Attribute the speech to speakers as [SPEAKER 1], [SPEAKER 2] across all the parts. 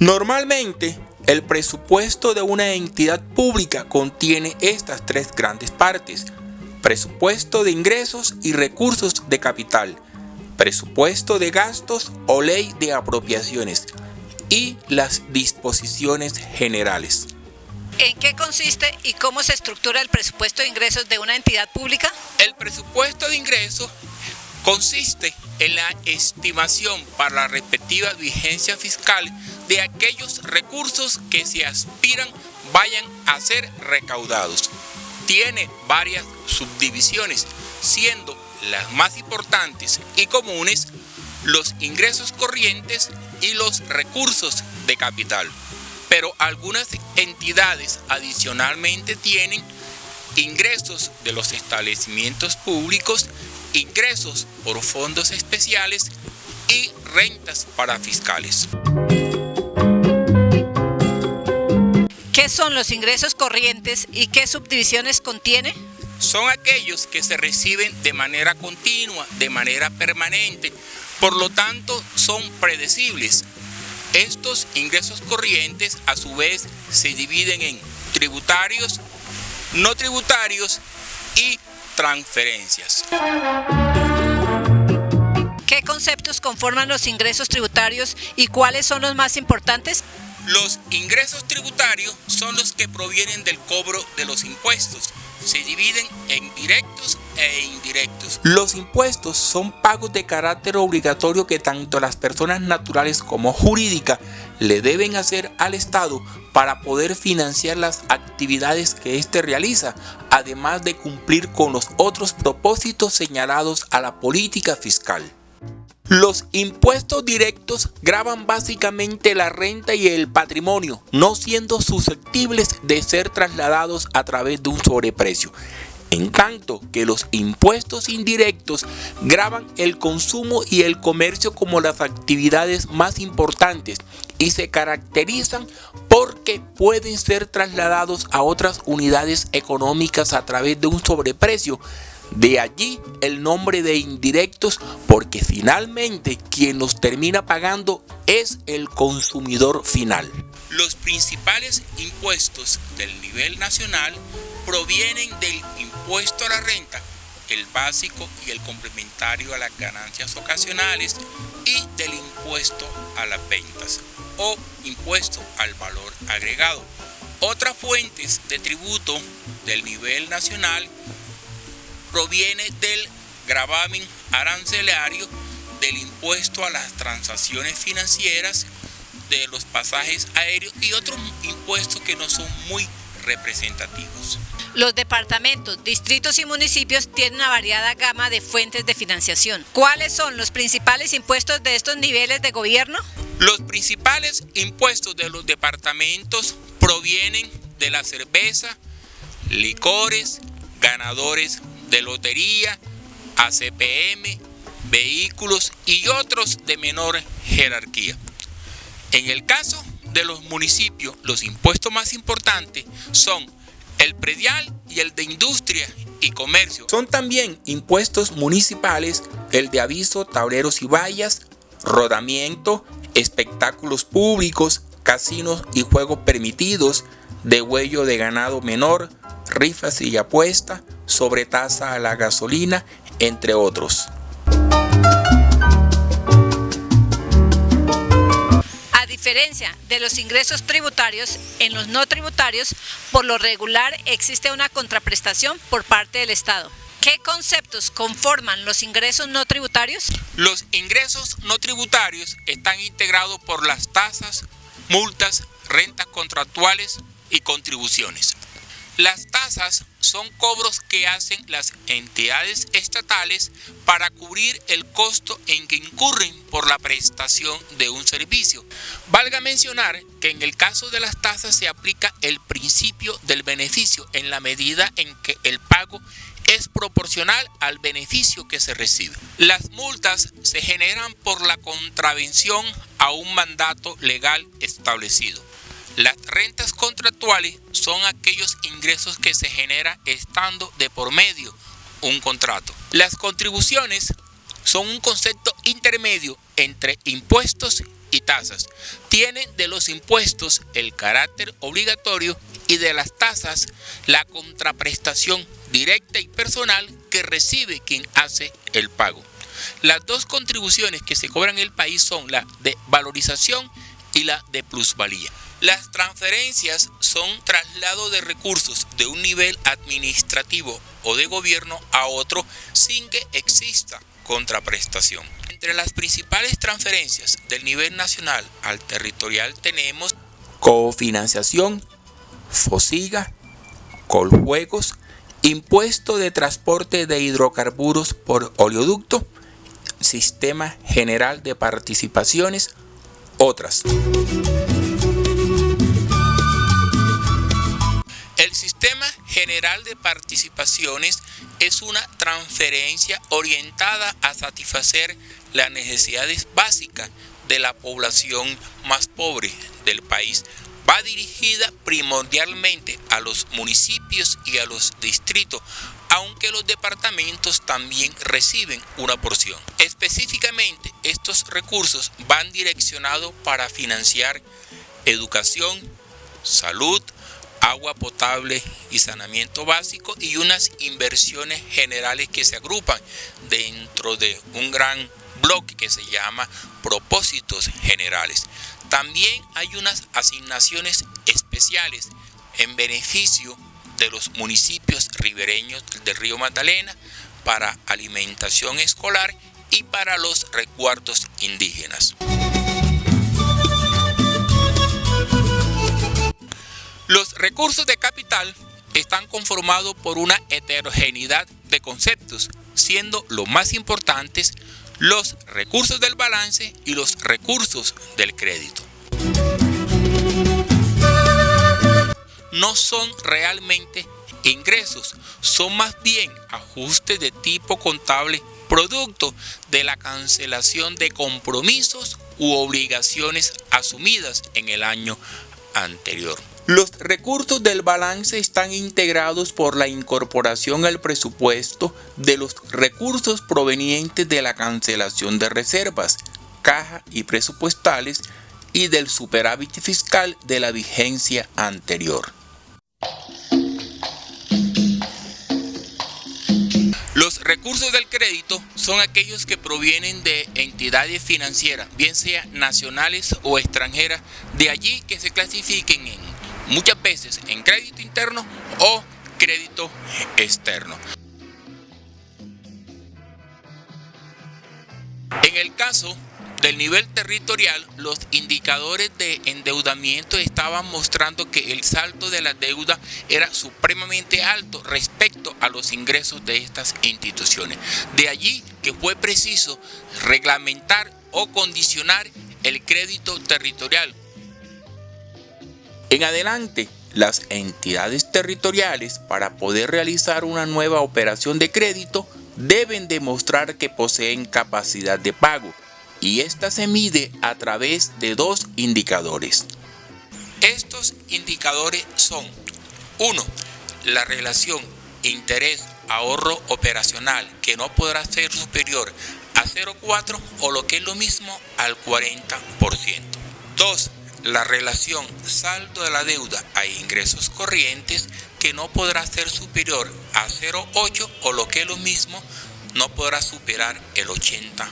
[SPEAKER 1] Normalmente, el presupuesto de una entidad pública contiene estas tres grandes partes: presupuesto de ingresos y recursos de capital, presupuesto de gastos o ley de apropiaciones y las disposiciones generales.
[SPEAKER 2] ¿En qué consiste y cómo se estructura el presupuesto de ingresos de una entidad pública?
[SPEAKER 1] El presupuesto de ingresos consiste en la estimación para la respectiva vigencia fiscal de aquellos recursos que se aspiran vayan a ser recaudados. Tiene varias subdivisiones, siendo las más importantes y comunes los ingresos corrientes y los recursos de capital. Pero algunas entidades adicionalmente tienen ingresos de los establecimientos públicos, ingresos por fondos especiales y rentas para fiscales.
[SPEAKER 2] ¿Qué son los ingresos corrientes y qué subdivisiones contiene?
[SPEAKER 1] Son aquellos que se reciben de manera continua, de manera permanente, por lo tanto son predecibles. Estos ingresos corrientes a su vez se dividen en tributarios, no tributarios y transferencias.
[SPEAKER 2] ¿Qué conceptos conforman los ingresos tributarios y cuáles son los más importantes?
[SPEAKER 1] Los ingresos tributarios son los que provienen del cobro de los impuestos. Se dividen en directos e indirectos. Los impuestos son pagos de carácter obligatorio que tanto las personas naturales como jurídicas le deben hacer al Estado para poder financiar las actividades que éste realiza, además de cumplir con los otros propósitos señalados a la política fiscal. Los impuestos directos gravan básicamente la renta y el patrimonio, no siendo susceptibles de ser trasladados a través de un sobreprecio. En tanto que los impuestos indirectos gravan el consumo y el comercio como las actividades más importantes y se caracterizan porque pueden ser trasladados a otras unidades económicas a través de un sobreprecio. De allí el nombre de indirectos, porque finalmente quien los termina pagando es el consumidor final. Los principales impuestos del nivel nacional provienen del impuesto a la renta, el básico y el complementario a las ganancias ocasionales, y del impuesto a las ventas o impuesto al valor agregado. Otras fuentes de tributo del nivel nacional proviene del gravamen arancelario, del impuesto a las transacciones financieras, de los pasajes aéreos y otros impuestos que no son muy representativos.
[SPEAKER 2] Los departamentos, distritos y municipios tienen una variada gama de fuentes de financiación. ¿Cuáles son los principales impuestos de estos niveles de gobierno?
[SPEAKER 1] Los principales impuestos de los departamentos provienen de la cerveza, licores, ganadores de lotería, ACPM, vehículos y otros de menor jerarquía. En el caso de los municipios, los impuestos más importantes son el predial y el de industria y comercio. Son también impuestos municipales el de aviso, tableros y vallas, rodamiento, espectáculos públicos, casinos y juegos permitidos, degüello de ganado menor, rifas y apuesta, sobretasa a la gasolina, entre otros.
[SPEAKER 2] A diferencia de los ingresos tributarios, en los no tributarios, por lo regular existe una contraprestación por parte del Estado. ¿Qué conceptos conforman los ingresos no tributarios?
[SPEAKER 1] Los ingresos no tributarios están integrados por las tasas, multas, rentas contractuales y contribuciones. Las tasas son cobros que hacen las entidades estatales para cubrir el costo en que incurren por la prestación de un servicio. Valga mencionar que en el caso de las tasas se aplica el principio del beneficio en la medida en que el pago es proporcional al beneficio que se recibe. Las multas se generan por la contravención a un mandato legal establecido. Las rentas contractuales son aquellos ingresos que se generan estando de por medio un contrato. Las contribuciones son un concepto intermedio entre impuestos y tasas. Tiene de los impuestos el carácter obligatorio y de las tasas la contraprestación directa y personal que recibe quien hace el pago. Las dos contribuciones que se cobran en el país son la de valorización y la de plusvalía. Las transferencias son traslado de recursos de un nivel administrativo o de gobierno a otro sin que exista contraprestación. Entre las principales transferencias del nivel nacional al territorial tenemos cofinanciación, FOSIGA, Coljuegos, impuesto de transporte de hidrocarburos por oleoducto, Sistema General de Participaciones, otras. El Sistema General de Participaciones es una transferencia orientada a satisfacer las necesidades básicas de la población más pobre del país. Va dirigida primordialmente a los municipios y a los distritos, aunque los departamentos también reciben una porción. Específicamente, estos recursos van direccionados para financiar educación, salud, agua potable y saneamiento básico y unas inversiones generales que se agrupan dentro de un gran bloque que se llama propósitos generales. También hay unas asignaciones especiales en beneficio de los municipios ribereños del río Magdalena para alimentación escolar y para los resguardos indígenas. Los recursos de capital están conformados por una heterogeneidad de conceptos, siendo los más importantes los recursos del balance y los recursos del crédito. No son realmente ingresos, son más bien ajustes de tipo contable producto de la cancelación de compromisos u obligaciones asumidas en el año anterior. Los recursos del balance están integrados por la incorporación al presupuesto de los recursos provenientes de la cancelación de reservas, caja y presupuestales y del superávit fiscal de la vigencia anterior. Los recursos del crédito son aquellos que provienen de entidades financieras, bien sean nacionales o extranjeras, de allí que se clasifiquen muchas veces en crédito interno o crédito externo. En el caso del nivel territorial, los indicadores de endeudamiento estaban mostrando que el saldo de la deuda era supremamente alto respecto a los ingresos de estas instituciones. De allí que fue preciso reglamentar o condicionar el crédito territorial. En adelante, las entidades territoriales, para poder realizar una nueva operación de crédito, deben demostrar que poseen capacidad de pago, y esta se mide a través de dos indicadores. Estos indicadores son: 1. La relación interés-ahorro operacional, que no podrá ser superior a 0,4 o lo que es lo mismo al 40%. 2. La relación saldo de la deuda a ingresos corrientes, que no podrá ser superior a 0,8 o lo que es lo mismo, no podrá superar el 80%.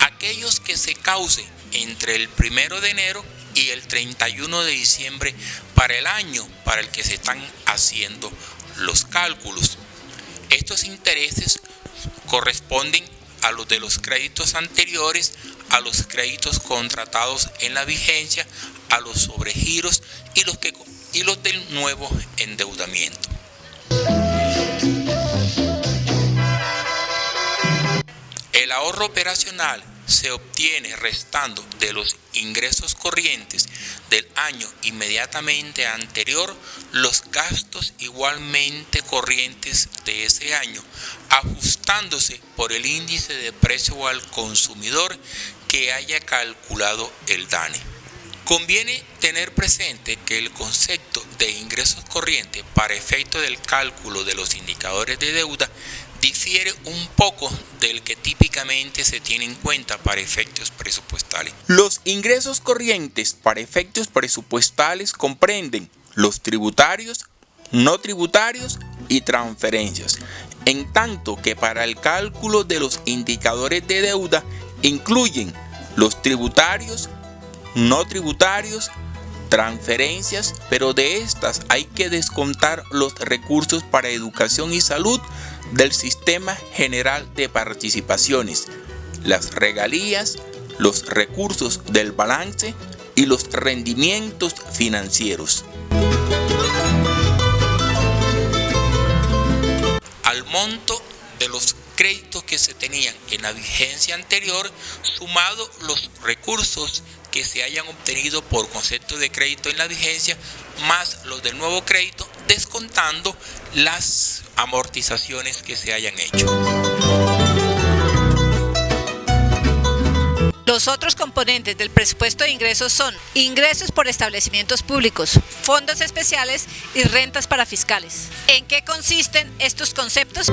[SPEAKER 1] Aquellos que se causen entre el 1 de enero y el 31 de diciembre para el año para el que se están haciendo los cálculos. Estos intereses corresponden a los de los créditos anteriores, a los créditos contratados en la vigencia, a los sobregiros y los del nuevo endeudamiento. El ahorro operacional se obtiene restando de los ingresos corrientes del año inmediatamente anterior los gastos igualmente corrientes de ese año, ajustándose por el índice de precio al consumidor que haya calculado el DANE. Conviene tener presente que el concepto de ingresos corrientes para efecto del cálculo de los indicadores de deuda difiere un poco del que típicamente se tiene en cuenta para efectos presupuestales. Los ingresos corrientes para efectos presupuestales comprenden los tributarios, no tributarios y transferencias, en tanto que para el cálculo de los indicadores de deuda incluyen los tributarios, no tributarios, transferencias, pero de estas hay que descontar los recursos para educación y salud del Sistema General de Participaciones, las regalías, los recursos del balance y los rendimientos financieros. Al monto de los créditos que se tenían en la vigencia anterior, sumado los recursos que se hayan obtenido por concepto de crédito en la vigencia, más los del nuevo crédito, descontando las amortizaciones que se hayan hecho.
[SPEAKER 2] Los otros componentes del presupuesto de ingresos son ingresos por establecimientos públicos, fondos especiales y rentas para fiscales. ¿En qué consisten estos conceptos?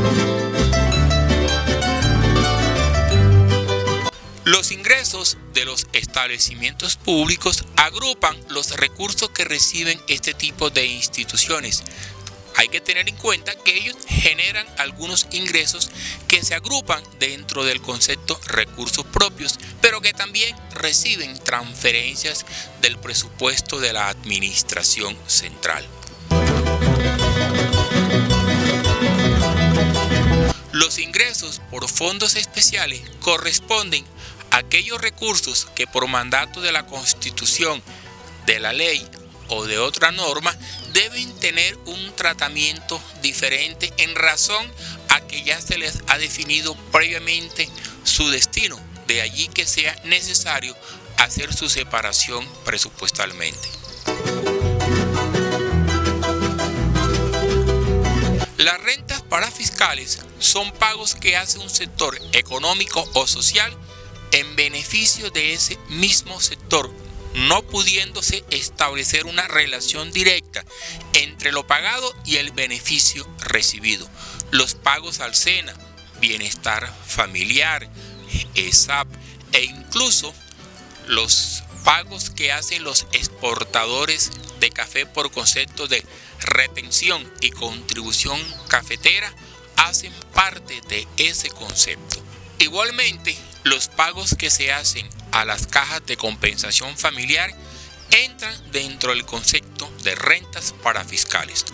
[SPEAKER 1] Los ingresos de los establecimientos públicos agrupan los recursos que reciben este tipo de instituciones. Hay que tener en cuenta que ellos generan algunos ingresos que se agrupan dentro del concepto recursos propios, pero que también reciben transferencias del presupuesto de la administración central. Los ingresos por fondos especiales corresponden a aquellos recursos que por mandato de la Constitución, de la ley o de otra norma deben tener un tratamiento diferente en razón a que ya se les ha definido previamente su destino. De allí que sea necesario hacer su separación presupuestalmente. Las rentas parafiscales son pagos que hace un sector económico o social en beneficio de ese mismo sector, no pudiéndose establecer una relación directa entre lo pagado y el beneficio recibido. Los pagos al SENA, Bienestar Familiar, ESAP e incluso los pagos que hacen los exportadores de café por concepto de retención y contribución cafetera hacen parte de ese concepto. Igualmente, los pagos que se hacen a las cajas de compensación familiar entran dentro del concepto de rentas parafiscales.